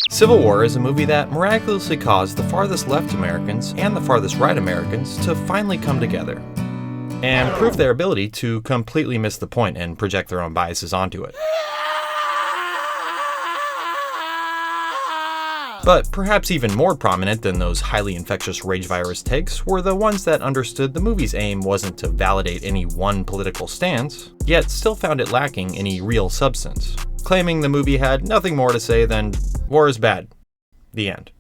Civil War is a movie that miraculously caused the farthest left Americans and the farthest right Americans to finally come together and prove their ability to completely miss the point and project their own biases onto it. But perhaps even more prominent than those highly infectious rage virus takes were the ones that understood the movie's aim wasn't to validate any one political stance, yet still found it lacking any real substance, claiming the movie had nothing more to say than, "War is bad. The end."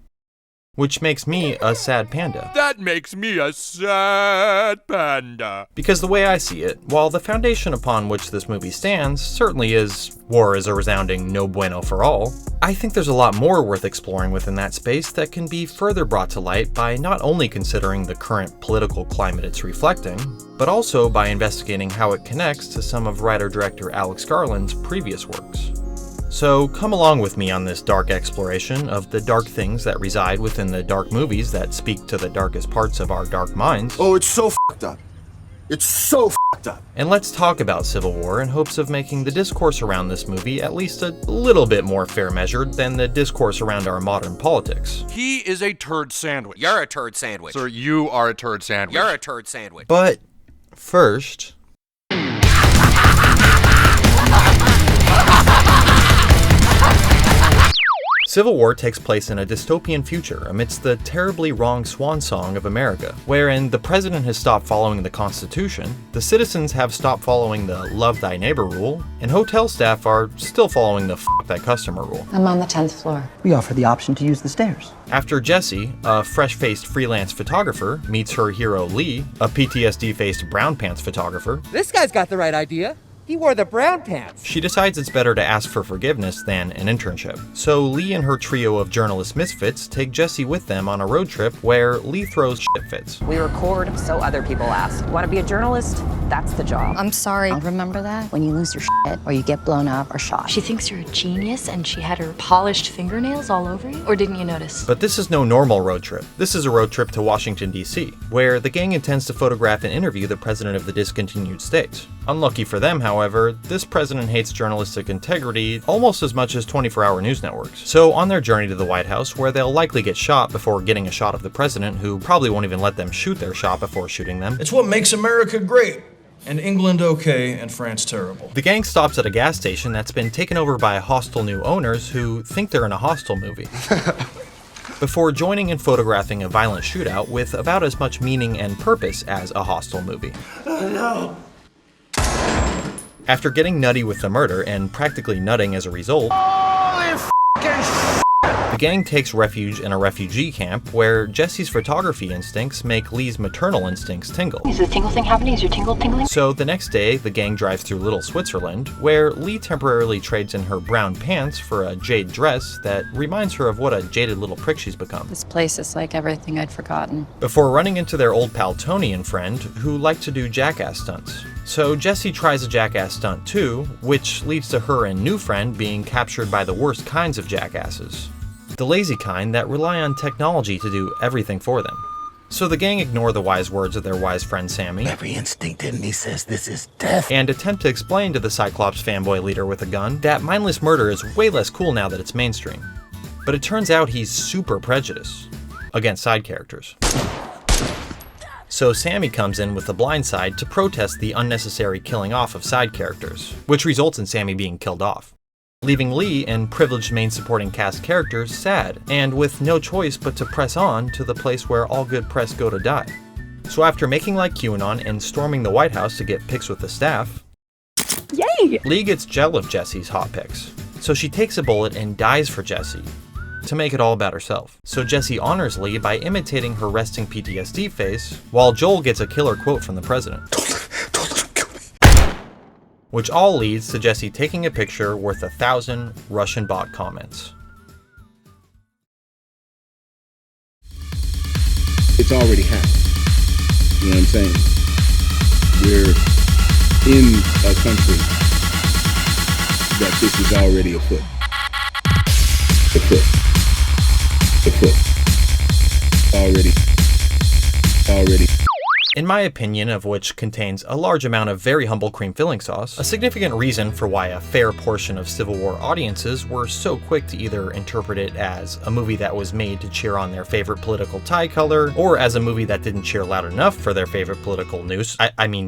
Which makes me a sad panda. That makes me a sad panda. Because the way I see it, while the foundation upon which this movie stands certainly is war is a resounding no bueno for all, I think there's a lot more worth exploring within that space that can be further brought to light by not only considering the current political climate it's reflecting, but also by investigating how it connects to some of writer-director Alex Garland's previous works. So come along with me on this dark exploration of the dark things that reside within the dark movies that speak to the darkest parts of our dark minds. Oh, it's so fucked up. It's so fucked up. And let's talk about Civil War in hopes of making the discourse around this movie at least a little bit more fair measured than the discourse around our modern politics. He is a turd sandwich. You're a turd sandwich. Sir, you are a turd sandwich. You're a turd sandwich. But first... Civil War takes place in a dystopian future amidst the terribly wrong swan song of America, wherein the president has stopped following the Constitution, the citizens have stopped following the love thy neighbor rule, and hotel staff are still following the f that customer rule. I'm on the 10th floor. We offer the option to use the stairs. After Jessie, a fresh-faced freelance photographer, meets her hero Lee, a PTSD-faced brown pants photographer, this guy's got the right idea. He wore the brown pants. She decides it's better to ask for forgiveness than an internship. So Lee and her trio of journalist misfits take Jessie with them on a road trip where Lee throws shit fits. We record so other people ask. Want to be a journalist? That's the job. I'm sorry. Remember that? When you lose your shit or you get blown up or shot. She thinks you're a genius and she had her polished fingernails all over you? Or didn't you notice? But this is no normal road trip. This is a road trip to Washington, D.C., where the gang intends to photograph and interview the president of the discontinued states. Unlucky for them, however, this president hates journalistic integrity almost as much as 24-hour news networks. So on their journey to the White House, where they'll likely get shot before getting a shot of the president, who probably won't even let them shoot their shot before shooting them. It's what makes America great, and England okay, and France terrible. The gang stops at a gas station that's been taken over by hostile new owners who think they're in a Hostel movie. Before joining and photographing a violent shootout with about as much meaning and purpose as a Hostel movie. No. After getting nutty with the murder and practically nutting as a result, the gang takes refuge in a refugee camp where Jessie's photography instincts make Lee's maternal instincts tingle. Is the tingle thing happening? Is your tingle tingling? So the next day, the gang drives through Little Switzerland, where Lee temporarily trades in her brown pants for a jade dress that reminds her of what a jaded little prick she's become. This place is like everything I'd forgotten. Before running into their old pal Tony and friend, who like to do jackass stunts. So Jessie tries a jackass stunt too, which leads to her and new friend being captured by the worst kinds of jackasses. The lazy kind that rely on technology to do everything for them. So the gang ignore the wise words of their wise friend Sammy. Every instinct in me says this is death. And attempt to explain to the Cyclops fanboy leader with a gun that mindless murder is way less cool now that it's mainstream. But it turns out he's super prejudiced against side characters. So Sammy comes in with the blind side to protest the unnecessary killing off of side characters, which results in Sammy being killed off, leaving Lee and privileged main supporting cast characters sad, and with no choice but to press on to the place where all good press go to die. So after making like QAnon and storming the White House to get pics with the staff, Yay! Lee gets gel of Jessie's hot pics. So she takes a bullet and dies for Jessie, to make it all about herself. So Jessie honors Lee by imitating her resting PTSD face, while Joel gets a killer quote from the president. Which all leads to Jessie taking a picture worth 1,000 Russian bot comments. It's already happened. You know what I'm saying? We're in a country that this is already afoot. Afoot. Already. in my opinion, of which contains a large amount of very humble cream filling sauce, a significant reason for why a fair portion of Civil War audiences were so quick to either interpret it as a movie that was made to cheer on their favorite political tie color, or as a movie that didn't cheer loud enough for their favorite political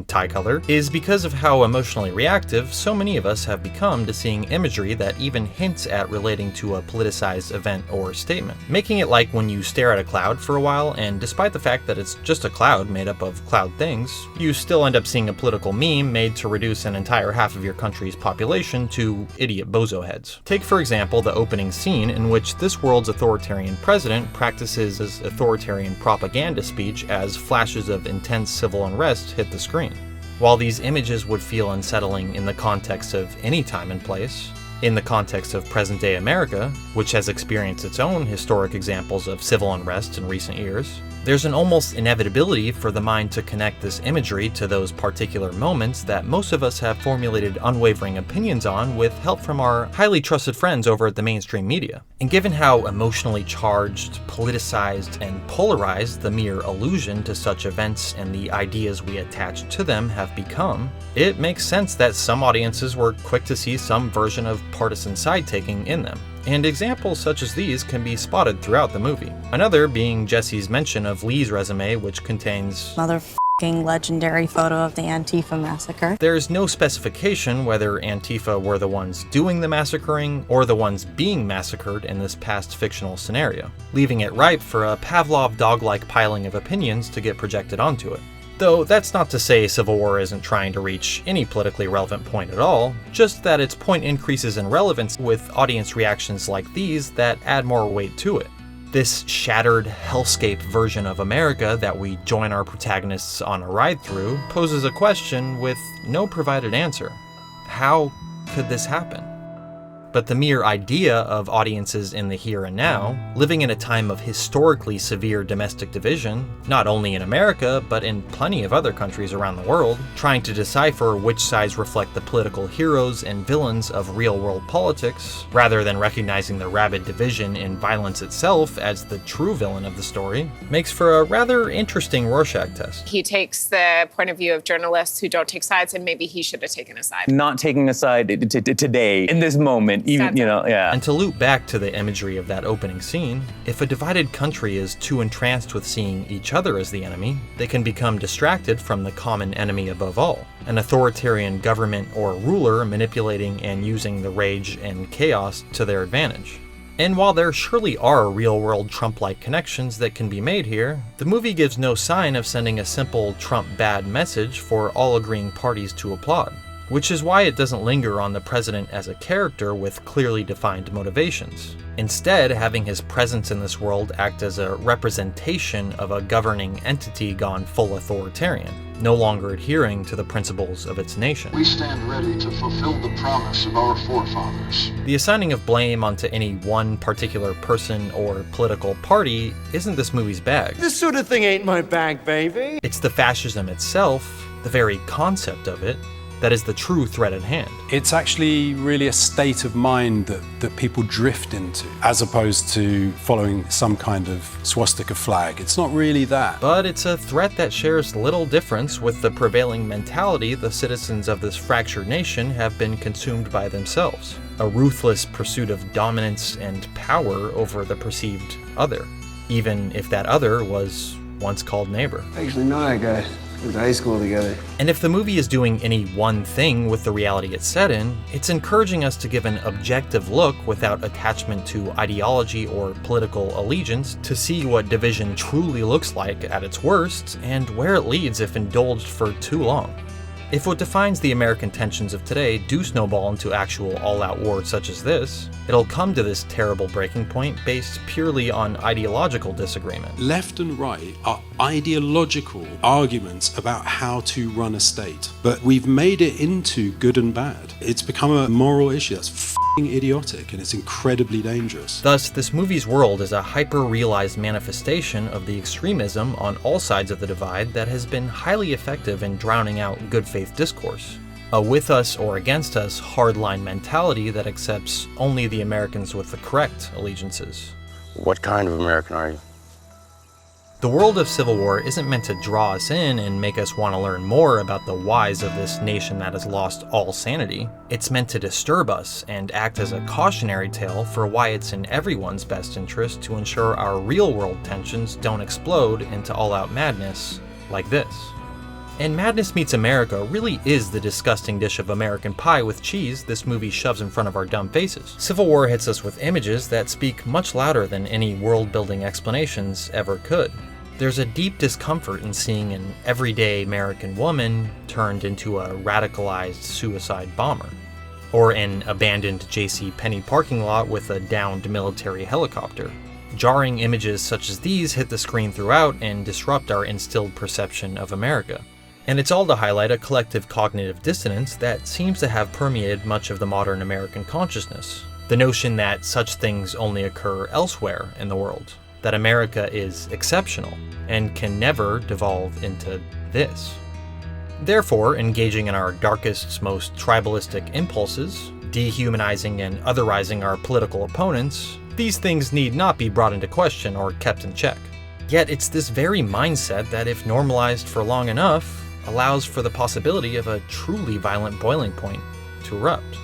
tie color, is because of how emotionally reactive so many of us have become to seeing imagery that even hints at relating to a politicized event or statement, making it like when you stare at a cloud for a while, and despite the fact that it's just a cloud made up of cloud things, you still end up seeing a political meme made to reduce an entire half of your country's population to idiot bozo heads. Take for example the opening scene in which this world's authoritarian president practices his authoritarian propaganda speech as flashes of intense civil unrest hit the screen. While these images would feel unsettling in the context of any time and place, in the context of present-day America, which has experienced its own historic examples of civil unrest in recent years, there's an almost inevitability for the mind to connect this imagery to those particular moments that most of us have formulated unwavering opinions on with help from our highly trusted friends over at the mainstream media. And given how emotionally charged, politicized, and polarized the mere allusion to such events and the ideas we attach to them have become, it makes sense that some audiences were quick to see some version of partisan side-taking in them. And examples such as these can be spotted throughout the movie. Another being Jesse's mention of Lee's resume, which contains motherfucking legendary photo of the Antifa massacre. There's no specification whether Antifa were the ones doing the massacring or the ones being massacred in this past fictional scenario, leaving it ripe for a Pavlov dog-like piling of opinions to get projected onto it. Though that's not to say Civil War isn't trying to reach any politically relevant point at all, just that its point increases in relevance with audience reactions like these that add more weight to it. This shattered, hellscape version of America that we join our protagonists on a ride through poses a question with no provided answer. How could this happen? But the mere idea of audiences in the here and now, living in a time of historically severe domestic division, not only in America, but in plenty of other countries around the world, trying to decipher which sides reflect the political heroes and villains of real-world politics, rather than recognizing the rabid division in violence itself as the true villain of the story, makes for a rather interesting Rorschach test. He takes the point of view of journalists who don't take sides, and maybe he should have taken a side. Not taking a side today, in this moment. Even, And to loop back to the imagery of that opening scene, if a divided country is too entranced with seeing each other as the enemy, they can become distracted from the common enemy above all, an authoritarian government or ruler manipulating and using the rage and chaos to their advantage. And while there surely are real-world Trump-like connections that can be made here, the movie gives no sign of sending a simple Trump bad message for all agreeing parties to applaud. Which is why it doesn't linger on the president as a character with clearly defined motivations. Instead, having his presence in this world act as a representation of a governing entity gone full authoritarian, no longer adhering to the principles of its nation. We stand ready to fulfill the promise of our forefathers. The assigning of blame onto any one particular person or political party isn't this movie's bag. This sort of thing ain't my bag, baby. It's the fascism itself, the very concept of it, that is the true threat at hand. It's actually really a state of mind that people drift into, as opposed to following some kind of swastika flag. It's not really that. But it's a threat that shares little difference with the prevailing mentality the citizens of this fractured nation have been consumed by themselves. A ruthless pursuit of dominance and power over the perceived other, even if that other was once called neighbor. Actually, no, that guy. We went to high school together. And if the movie is doing any one thing with the reality it's set in, it's encouraging us to give an objective look without attachment to ideology or political allegiance to see what division truly looks like at its worst and where it leads if indulged for too long. If what defines the American tensions of today do snowball into actual all-out war such as this, it'll come to this terrible breaking point based purely on ideological disagreement. Left and right are ideological arguments about how to run a state, but we've made it into good and bad. It's become a moral issue that's f***ing idiotic, and it's incredibly dangerous. Thus, this movie's world is a hyper-realized manifestation of the extremism on all sides of the divide that has been highly effective in drowning out good faith discourse. A with us or against us hardline mentality that accepts only the Americans with the correct allegiances. What kind of American are you? The world of Civil War isn't meant to draw us in and make us want to learn more about the whys of this nation that has lost all sanity. It's meant to disturb us and act as a cautionary tale for why it's in everyone's best interest to ensure our real-world tensions don't explode into all-out madness like this. And Madness Meets America really is the disgusting dish of American pie with cheese this movie shoves in front of our dumb faces. Civil War hits us with images that speak much louder than any world-building explanations ever could. There's a deep discomfort in seeing an everyday American woman turned into a radicalized suicide bomber, or an abandoned J.C. Penney parking lot with a downed military helicopter. Jarring images such as these hit the screen throughout and disrupt our instilled perception of America. And it's all to highlight a collective cognitive dissonance that seems to have permeated much of the modern American consciousness. The notion that such things only occur elsewhere in the world, that America is exceptional and can never devolve into this. Therefore, engaging in our darkest, most tribalistic impulses, dehumanizing and otherizing our political opponents, these things need not be brought into question or kept in check. Yet it's this very mindset that, if normalized for long enough, allows for the possibility of a truly violent boiling point to erupt.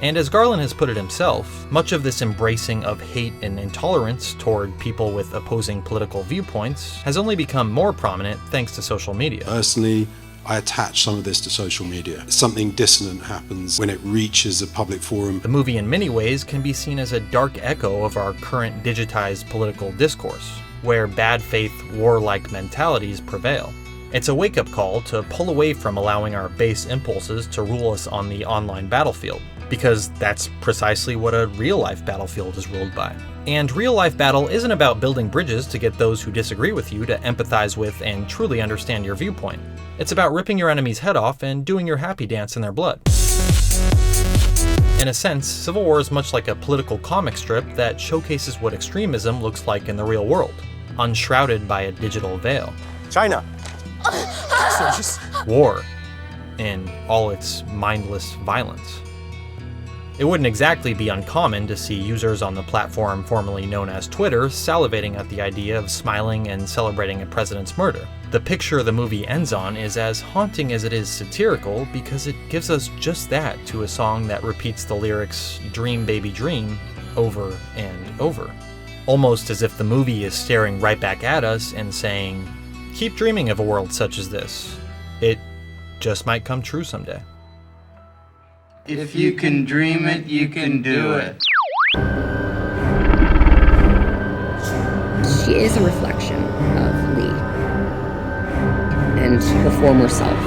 And as Garland has put it himself, much of this embracing of hate and intolerance toward people with opposing political viewpoints has only become more prominent thanks to social media. Personally, I attach some of this to social media. Something dissonant happens when it reaches a public forum. The movie in many ways can be seen as a dark echo of our current digitized political discourse, where bad faith, warlike mentalities prevail. It's a wake-up call to pull away from allowing our base impulses to rule us on the online battlefield, because that's precisely what a real-life battlefield is ruled by. And real-life battle isn't about building bridges to get those who disagree with you to empathize with and truly understand your viewpoint. It's about ripping your enemy's head off and doing your happy dance in their blood. In a sense, Civil War is much like a political comic strip that showcases what extremism looks like in the real world, unshrouded by a digital veil. China. War, in all its mindless violence. It wouldn't exactly be uncommon to see users on the platform formerly known as Twitter salivating at the idea of smiling and celebrating a president's murder. The picture the movie ends on is as haunting as it is satirical because it gives us just that to a song that repeats the lyrics "Dream Baby Dream" over and over. Almost as if the movie is staring right back at us and saying, keep dreaming of a world such as this. It just might come true someday. If you can dream it, you can do it. She is a reflection of Lee and her former self.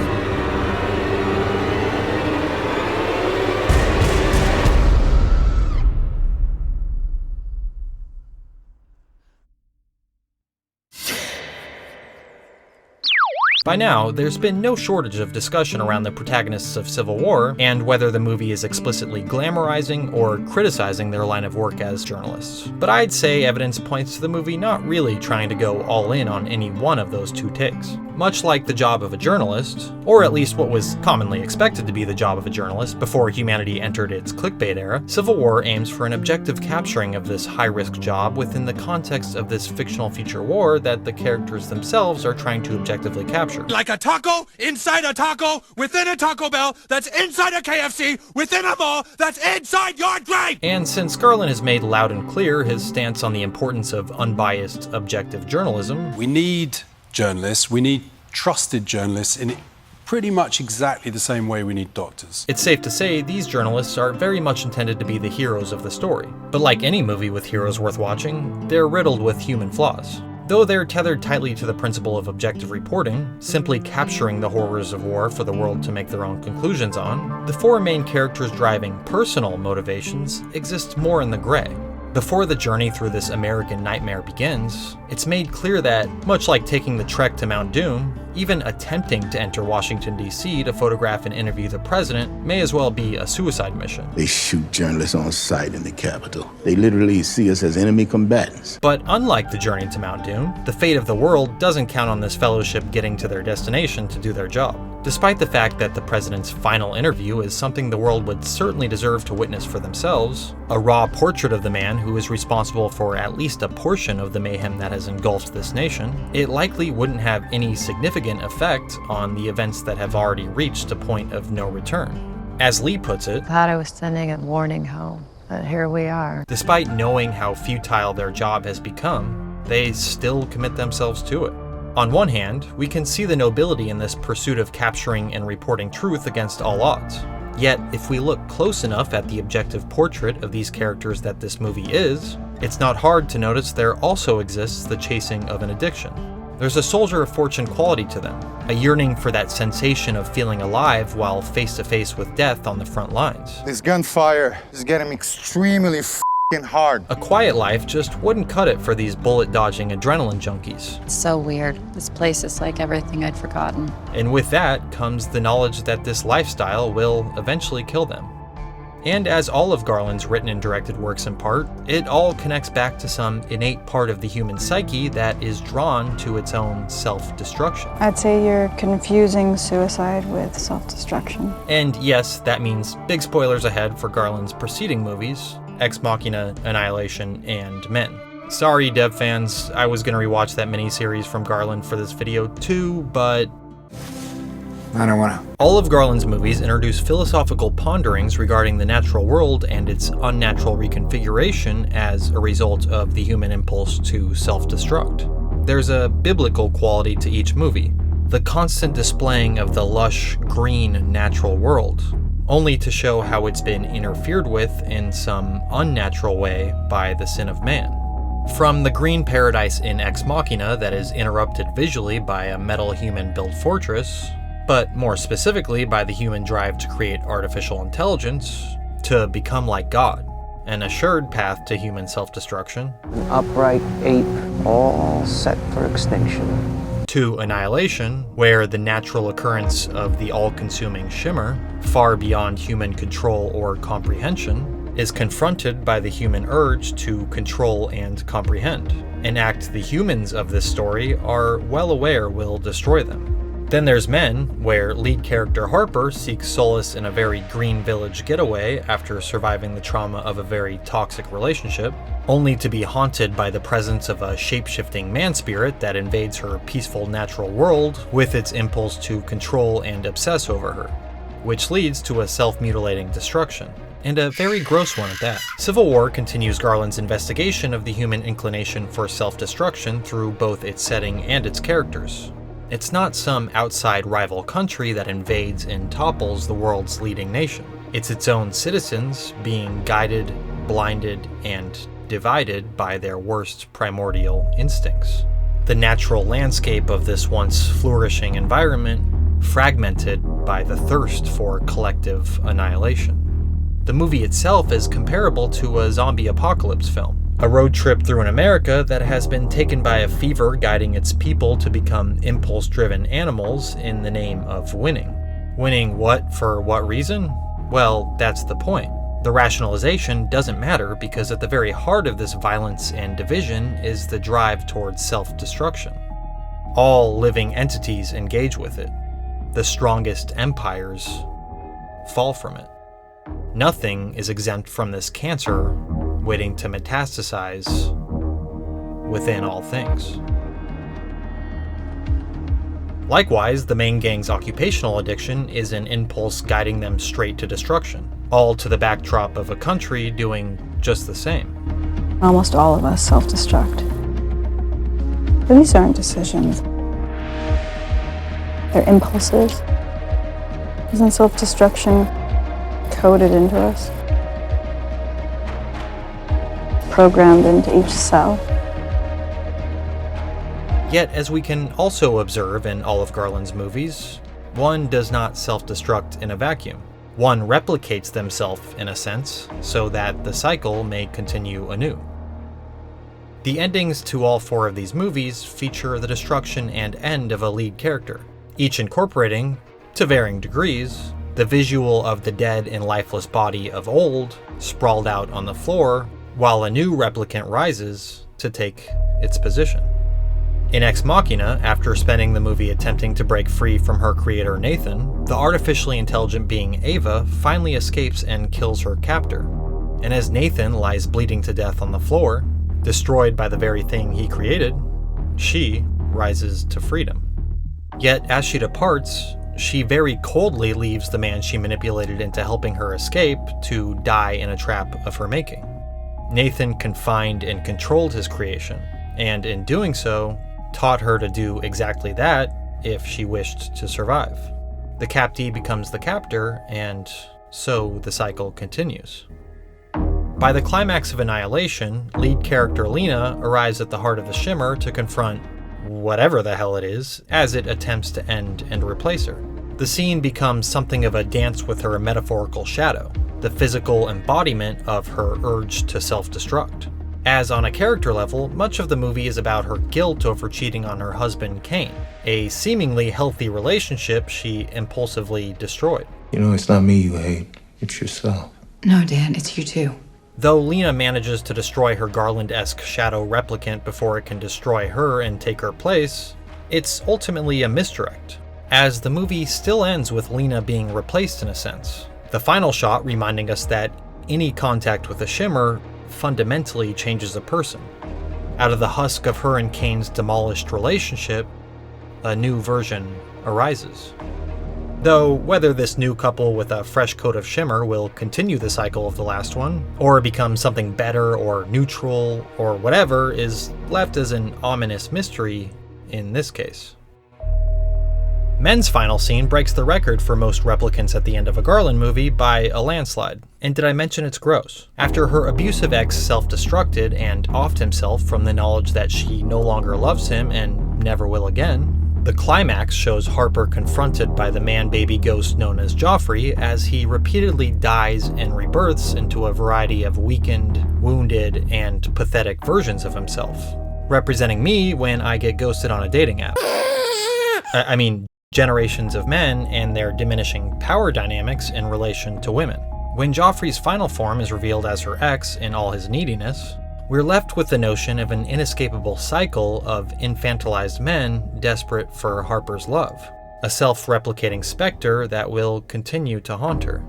By now, there's been no shortage of discussion around the protagonists of Civil War and whether the movie is explicitly glamorizing or criticizing their line of work as journalists. But I'd say evidence points to the movie not really trying to go all in on any one of those two takes. Much like the job of a journalist, or at least what was commonly expected to be the job of a journalist before humanity entered its clickbait era, Civil War aims for an objective capturing of this high-risk job within the context of this fictional future war that the characters themselves are trying to objectively capture. Like a taco inside a taco within a Taco Bell that's inside a KFC within a mall that's inside your grave! And since Garland has made loud and clear his stance on the importance of unbiased, objective journalism, we need journalists, we need trusted journalists in pretty much exactly the same way we need doctors. It's safe to say these journalists are very much intended to be the heroes of the story. But like any movie with heroes worth watching, they're riddled with human flaws. Though they're tethered tightly to the principle of objective reporting, simply capturing the horrors of war for the world to make their own conclusions on, the four main characters' driving personal motivations exist more in the gray. Before the journey through this American nightmare begins, it's made clear that, much like taking the trek to Mount Doom, even attempting to enter Washington, D.C. to photograph and interview the president may as well be a suicide mission. They shoot journalists on sight in the Capitol. They literally see us as enemy combatants. But unlike the journey to Mount Doom, the fate of the world doesn't count on this fellowship getting to their destination to do their job. Despite the fact that the president's final interview is something the world would certainly deserve to witness for themselves, a raw portrait of the man who is responsible for at least a portion of the mayhem that has engulfed this nation, it likely wouldn't have any significant effect on the events that have already reached a point of no return. As Lee puts it, Thought I was sending a warning home, but here we are. Despite knowing how futile their job has become, they still commit themselves to it. On one hand, we can see the nobility in this pursuit of capturing and reporting truth against all odds. Yet, if we look close enough at the objective portrait of these characters that this movie is, it's not hard to notice there also exists the chasing of an addiction. There's a soldier of fortune quality to them, a yearning for that sensation of feeling alive while face to face with death on the front lines. This gunfire is getting extremely f***ing hard. A quiet life just wouldn't cut it for these bullet-dodging adrenaline junkies. It's so weird. This place is like everything I'd forgotten. And with that comes the knowledge that this lifestyle will eventually kill them. And as all of Garland's written and directed works impart, it all connects back to some innate part of the human psyche that is drawn to its own self-destruction. I'd say you're confusing suicide with self-destruction. And yes, that means big spoilers ahead for Garland's preceding movies, Ex Machina, Annihilation, and Men. Sorry, Dev fans, I was gonna rewatch that miniseries from Garland for this video too, but I don't wanna. all of Garland's movies introduce philosophical ponderings regarding the natural world and its unnatural reconfiguration as a result of the human impulse to self-destruct. There's a biblical quality to each movie, the constant displaying of the lush, green, natural world, only to show how it's been interfered with in some unnatural way by the sin of man. From the green paradise in Ex Machina that is interrupted visually by a metal human-built fortress, but more specifically by the human drive to create artificial intelligence, to become like God, an assured path to human self-destruction, An upright ape, all set for extinction. to Annihilation, where the natural occurrence of the all-consuming shimmer, far beyond human control or comprehension, is confronted by the human urge to control and comprehend, an act the humans of this story are well aware will destroy them. Then there's Men, where lead character Harper seeks solace in a very green village getaway after surviving the trauma of a very toxic relationship, only to be haunted by the presence of a shape-shifting man-spirit that invades her peaceful natural world with its impulse to control and obsess over her, which leads to a self-mutilating destruction, and a very gross one at that. Civil War continues Garland's investigation of the human inclination for self-destruction through both its setting and its characters. It's not some outside rival country that invades and topples the world's leading nation. It's its own citizens being guided, blinded, and divided by their worst primordial instincts. The natural landscape of this once flourishing environment fragmented by the thirst for collective annihilation. The movie itself is comparable to a zombie apocalypse film. A road trip through an America that has been taken by a fever guiding its people to become impulse-driven animals in the name of winning. Winning what for what reason? Well, that's the point. The rationalization doesn't matter because at the very heart of this violence and division is the drive towards self-destruction. All living entities engage with it. The strongest empires fall from it. Nothing is exempt from this cancer waiting to metastasize within all things. Likewise, the main gang's occupational addiction is an impulse guiding them straight to destruction, all to the backdrop of a country doing just the same. Almost all of us self-destruct. But these aren't decisions. They're impulses. Isn't self-destruction coded into us? Programmed into each cell. Yet, as we can also observe in all of Garland's movies, one does not self-destruct in a vacuum. One replicates themselves in a sense, so that the cycle may continue anew. The endings to all four of these movies feature the destruction and end of a lead character, each incorporating, to varying degrees, the visual of the dead and lifeless body of old, sprawled out on the floor, while a new replicant rises to take its position. In Ex Machina, after spending the movie attempting to break free from her creator Nathan, the artificially intelligent being Ava finally escapes and kills her captor. And as Nathan lies bleeding to death on the floor, destroyed by the very thing he created, she rises to freedom. Yet as she departs, she very coldly leaves the man she manipulated into helping her escape to die in a trap of her making. Nathan confined and controlled his creation, and in doing so, taught her to do exactly that if she wished to survive. The captee becomes the captor, and so the cycle continues. By the climax of Annihilation, lead character Lena arrives at the heart of the Shimmer to confront whatever the hell it is as it attempts to end and replace her. The scene becomes something of a dance with her metaphorical shadow, the physical embodiment of her urge to self-destruct. As on a character level, much of the movie is about her guilt over cheating on her husband Kane, a seemingly healthy relationship she impulsively destroyed. You know, it's not me you hate, it's yourself. No, Dan, it's you too. Though Lena manages to destroy her Garland-esque shadow replicant before it can destroy her and take her place, it's ultimately a misdirect, as the movie still ends with Lena being replaced in a sense. The final shot reminding us that any contact with the Shimmer fundamentally changes a person. Out of the husk of her and Kane's demolished relationship, a new version arises. Though whether this new couple with a fresh coat of Shimmer will continue the cycle of the last one, or become something better or neutral or whatever, is left as an ominous mystery in this case. Men's final scene breaks the record for most replicants at the end of a Garland movie by a landslide. And did I mention it's gross? After her abusive ex self-destructed and offed himself from the knowledge that she no longer loves him and never will again, the climax shows Harper confronted by the man-baby ghost known as Joffrey as he repeatedly dies and rebirths into a variety of weakened, wounded, and pathetic versions of himself, representing me when I get ghosted on a dating app. I mean, generations of men and their diminishing power dynamics in relation to women. When Joffrey's final form is revealed as her ex in all his neediness, we're left with the notion of an inescapable cycle of infantilized men desperate for Harper's love, a self-replicating specter that will continue to haunt her.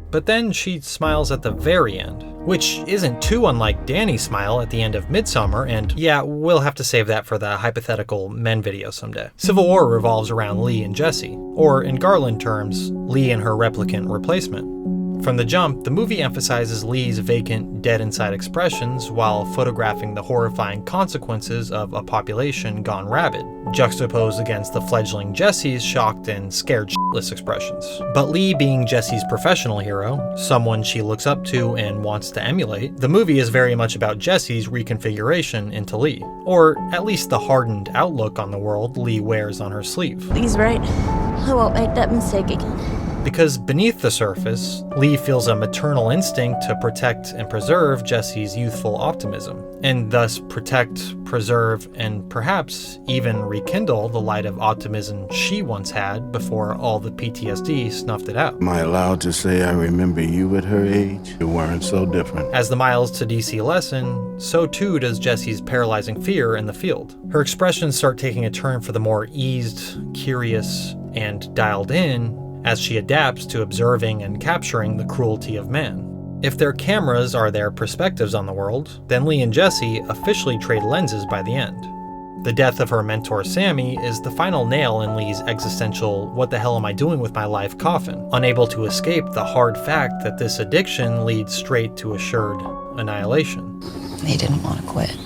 But then she smiles at the very end, which isn't too unlike Danny's smile at the end of Midsommar, and yeah, we'll have to save that for the hypothetical men video someday. Civil War revolves around Lee and Jesse, or in Garland terms, Lee and her replicant replacement. From the jump, the movie emphasizes Lee's vacant, dead-inside expressions while photographing the horrifying consequences of a population gone rabid, juxtaposed against the fledgling Jesse's shocked and scared shitless expressions. But Lee being Jesse's professional hero, someone she looks up to and wants to emulate, the movie is very much about Jesse's reconfiguration into Lee, or at least the hardened outlook on the world Lee wears on her sleeve. Lee's right. I won't make that mistake again. Because beneath the surface, Lee feels a maternal instinct to protect and preserve Jesse's youthful optimism, and thus protect, preserve, and perhaps even rekindle the light of optimism she once had before all the PTSD snuffed it out. Am I allowed to say I remember you at her age? You weren't so different. As the Miles to DC lesson, so too does Jesse's paralyzing fear in the field. Her expressions start taking a turn for the more eased, curious, and dialed in as she adapts to observing and capturing the cruelty of man. If their cameras are their perspectives on the world, then Lee and Jesse officially trade lenses by the end. The death of her mentor Sammy is the final nail in Lee's existential "what the hell am I doing with my life" coffin, unable to escape the hard fact that this addiction leads straight to assured annihilation. They didn't want to quit.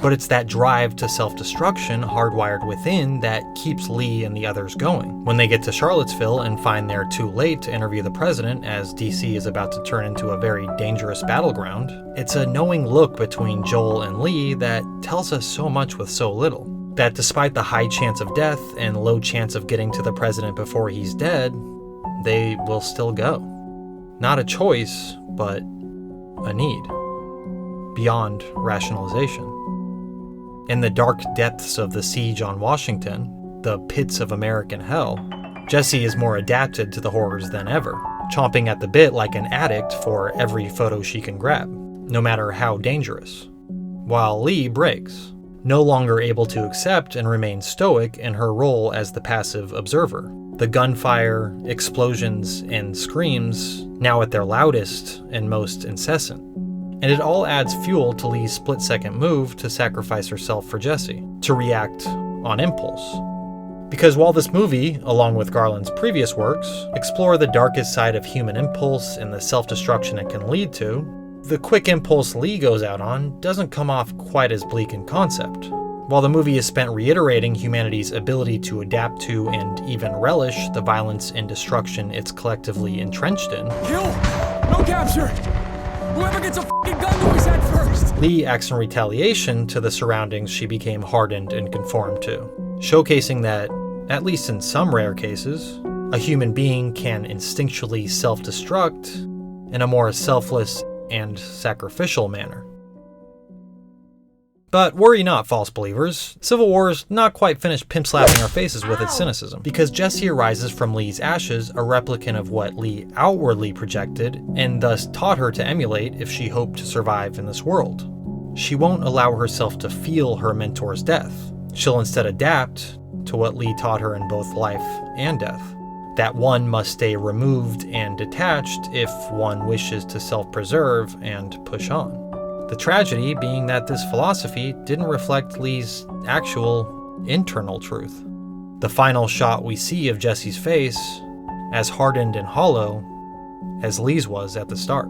But it's that drive to self-destruction hardwired within that keeps Lee and the others going. When they get to Charlottesville and find they're too late to interview the president as DC is about to turn into a very dangerous battleground, it's a knowing look between Joel and Lee that tells us so much with so little. That despite the high chance of death and low chance of getting to the president before he's dead, they will still go. Not a choice, but a need. Beyond rationalization. In the dark depths of the siege on Washington, the pits of American hell, Jesse is more adapted to the horrors than ever, chomping at the bit like an addict for every photo she can grab. no matter how dangerous, while Lee breaks, no longer able to accept and remain stoic in her role as the passive observer. The gunfire, explosions, and screams, now at their loudest and most incessant. And it all adds fuel to Lee's split-second move to sacrifice herself for Jesse, to react on impulse. Because while this movie, along with Garland's previous works, explore the darkest side of human impulse and the self-destruction it can lead to, the quick impulse Lee goes out on doesn't come off quite as bleak in concept. While the movie is spent reiterating humanity's ability to adapt to and even relish the violence and destruction it's collectively entrenched in, Kill! No capture! Whoever gets a f***ing gun to his head first! Lee acts in retaliation to the surroundings she became hardened and conformed to, showcasing that, at least in some rare cases, a human being can instinctually self-destruct in a more selfless and sacrificial manner. But worry not, false believers. Civil War's not quite finished pimp-slapping our faces with its cynicism, because Jesse arises from Lee's ashes a replicant of what Lee outwardly projected, and thus taught her to emulate if she hoped to survive in this world. She won't allow herself to feel her mentor's death. She'll instead adapt to what Lee taught her in both life and death. That one must stay removed and detached if one wishes to self-preserve and push on. The tragedy being that this philosophy didn't reflect Lee's actual internal truth. The final shot we see of Jesse's face, as hardened and hollow as Lee's was at the start.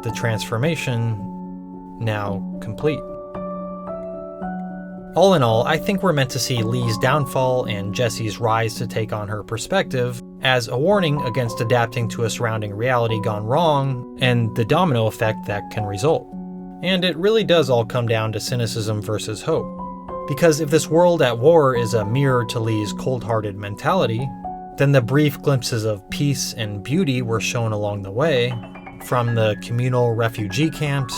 The transformation now complete. All in all, I think we're meant to see Lee's downfall and Jesse's rise to take on her perspective as a warning against adapting to a surrounding reality gone wrong and the domino effect that can result. And it really does all come down to cynicism versus hope. Because if this world at war is a mirror to Lee's cold-hearted mentality, then the brief glimpses of peace and beauty were shown along the way, from the communal refugee camps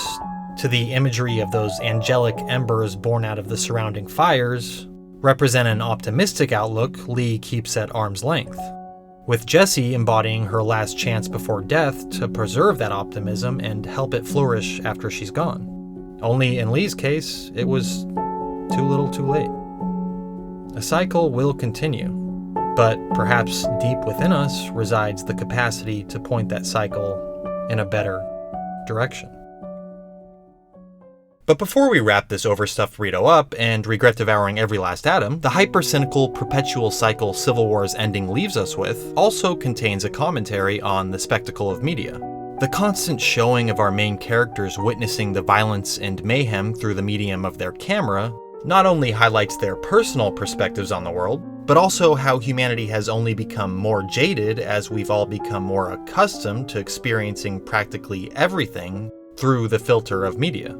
to the imagery of those angelic embers born out of the surrounding fires, represent an optimistic outlook Lee keeps at arm's length, with Jesse embodying her last chance before death to preserve that optimism and help it flourish after she's gone. Only in Lee's case, it was too little too late. A cycle will continue, but perhaps deep within us resides the capacity to point that cycle in a better direction. But before we wrap this overstuffed burrito up and regret devouring every last atom, the hyper-cynical perpetual cycle Civil War's ending leaves us with also contains a commentary on the spectacle of media. The constant showing of our main characters witnessing the violence and mayhem through the medium of their camera not only highlights their personal perspectives on the world, but also how humanity has only become more jaded as we've all become more accustomed to experiencing practically everything through the filter of media.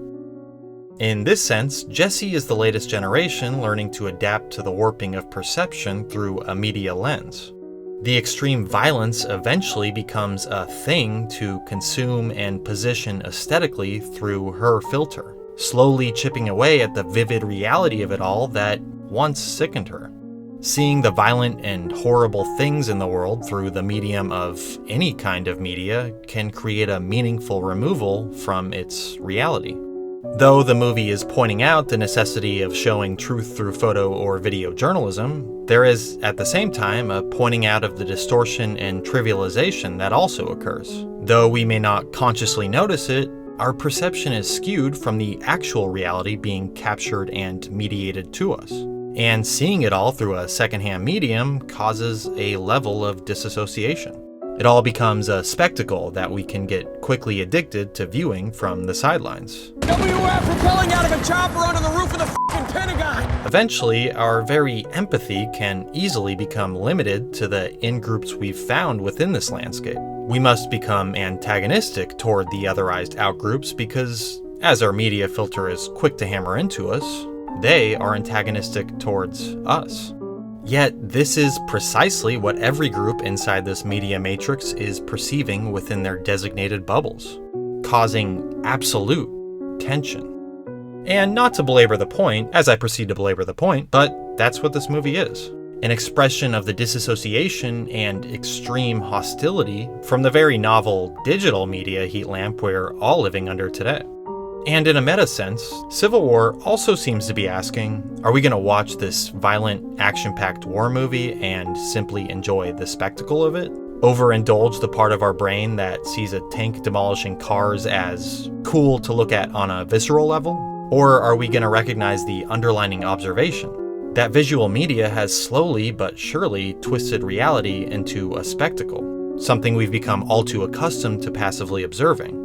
In this sense, Jesse is the latest generation learning to adapt to the warping of perception through a media lens. The extreme violence eventually becomes a thing to consume and position aesthetically through her filter, slowly chipping away at the vivid reality of it all that once sickened her. Seeing the violent and horrible things in the world through the medium of any kind of media can create a meaningful removal from its reality. Though the movie is pointing out the necessity of showing truth through photo or video journalism, there is, at the same time, a pointing out of the distortion and trivialization that also occurs. Though we may not consciously notice it, our perception is skewed from the actual reality being captured and mediated to us. And seeing it all through a secondhand medium causes a level of disassociation. It all becomes a spectacle that we can get quickly addicted to viewing from the sidelines. WF propelling out of a chopper onto the roof of the f***ing Pentagon! Eventually, our very empathy can easily become limited to the in-groups we've found within this landscape. We must become antagonistic toward the otherized outgroups because, as our media filter is quick to hammer into us, they are antagonistic towards us. Yet, this is precisely what every group inside this media matrix is perceiving within their designated bubbles, causing absolute tension. And not to belabor the point, as I proceed to belabor the point, but that's what this movie is. an expression of the disassociation and extreme hostility from the very novel digital media heat lamp we're all living under today. And in a meta sense, Civil War also seems to be asking, are we going to watch this violent, action-packed war movie and simply enjoy the spectacle of it? Overindulge the part of our brain that sees a tank demolishing cars as cool to look at on a visceral level? Or are we going to recognize the underlining observation that visual media has slowly but surely twisted reality into a spectacle, something we've become all too accustomed to passively observing?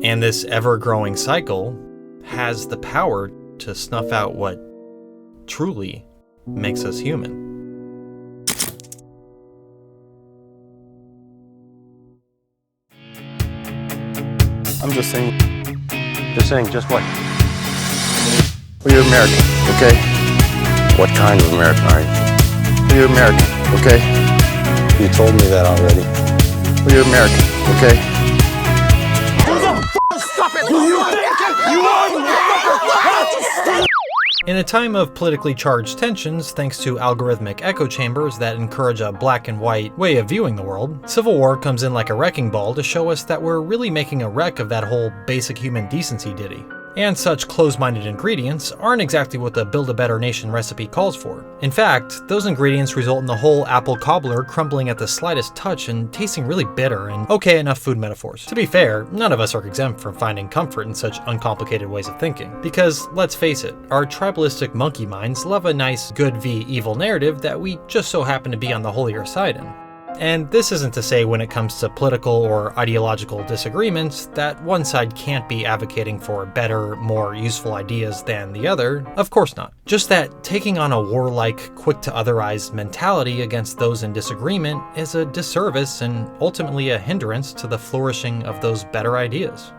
And this ever-growing cycle has the power to snuff out what truly makes us human. I'm just saying just what? Well, you're American, okay? What kind of American are you? Well, you're American, okay? You told me that already. Well, you're American, okay? In a time of politically charged tensions, thanks to algorithmic echo chambers that encourage a black and white way of viewing the world, Civil War comes in like a wrecking ball to show us that we're really making a wreck of that whole basic human decency ditty. And such close-minded ingredients aren't exactly what the Build a Better Nation recipe calls for. In fact, those ingredients result in the whole apple cobbler crumbling at the slightest touch and tasting really bitter and okay enough food metaphors. To be fair, none of us are exempt from finding comfort in such uncomplicated ways of thinking. Because, let's face it, our tribalistic monkey minds love a nice good v evil narrative that we just so happen to be on the holier side in. And this isn't to say when it comes to political or ideological disagreements that one side can't be advocating for better, more useful ideas than the other. Of course not. Just that taking on a warlike, quick-to-otherize mentality against those in disagreement is a disservice and ultimately a hindrance to the flourishing of those better ideas.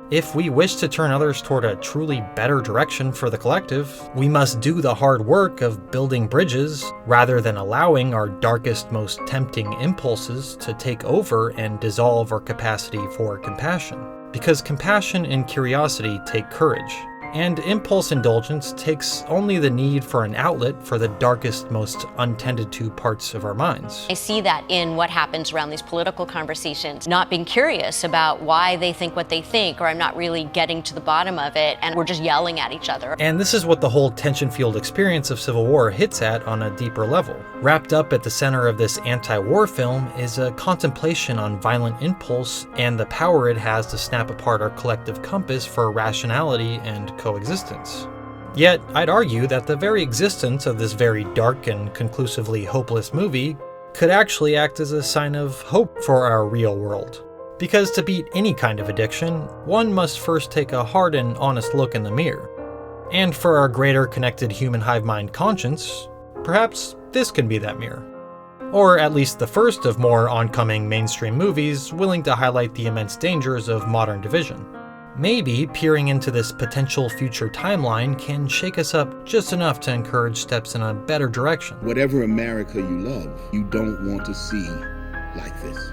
If we wish to turn others toward a truly better direction for the collective, we must do the hard work of building bridges rather than allowing our darkest, most tempting impulses to take over and dissolve our capacity for compassion. Because compassion and curiosity take courage, and impulse indulgence takes only the need for an outlet for the darkest, most untended to parts of our minds. I see that in what happens around these political conversations, not being curious about why they think what they think, or I'm not really getting to the bottom of it, and we're just yelling at each other. And this is what the whole tension-fueled experience of Civil War hits at on a deeper level. Wrapped up at the center of this anti-war film is a contemplation on violent impulse and the power it has to snap apart our collective compass for rationality and coexistence. Yet, I'd argue that the very existence of this very dark and conclusively hopeless movie could actually act as a sign of hope for our real world. Because to beat any kind of addiction, one must first take a hard and honest look in the mirror. And for our greater connected human hive mind conscience, perhaps this can be that mirror. Or at least the first of more oncoming mainstream movies willing to highlight the immense dangers of modern division. Maybe peering into this potential future timeline can shake us up just enough to encourage steps in a better direction. Whatever America you love, you don't want to see like this.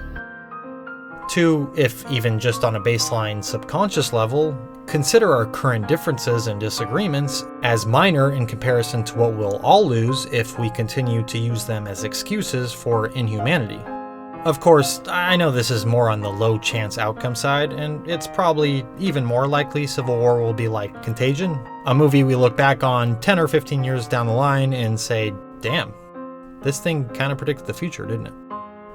To, if even just on a baseline subconscious level, consider our current differences and disagreements as minor in comparison to what we'll all lose if we continue to use them as excuses for inhumanity. Of course, I know this is more on the low chance outcome side, and it's probably even more likely Civil War will be like Contagion, a movie we look back on 10 or 15 years down the line and say, damn, this thing kind of predicted the future, didn't it?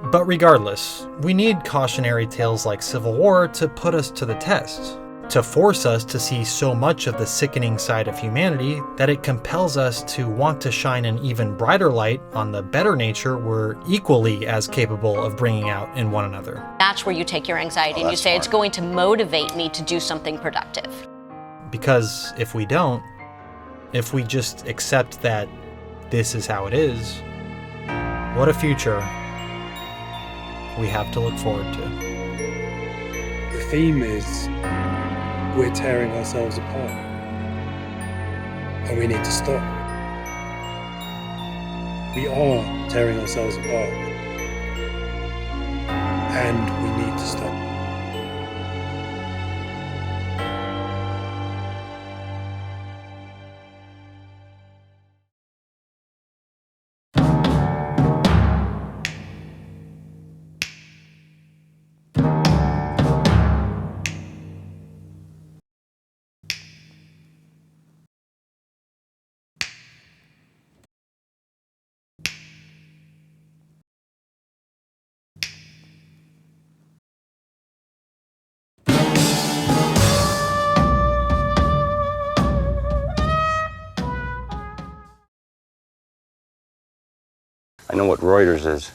But regardless, we need cautionary tales like Civil War to put us to the test, to force us to see so much of the sickening side of humanity that it compels us to want to shine an even brighter light on the better nature we're equally as capable of bringing out in one another. That's where you take your anxiety and you say, it's going to motivate me to do something productive. Because if we don't, if we just accept that this is how it is, what a future we have to look forward to. The theme is we're tearing ourselves apart, and we need to stop. We are tearing ourselves apart, and we need to stop. I know what Reuters is.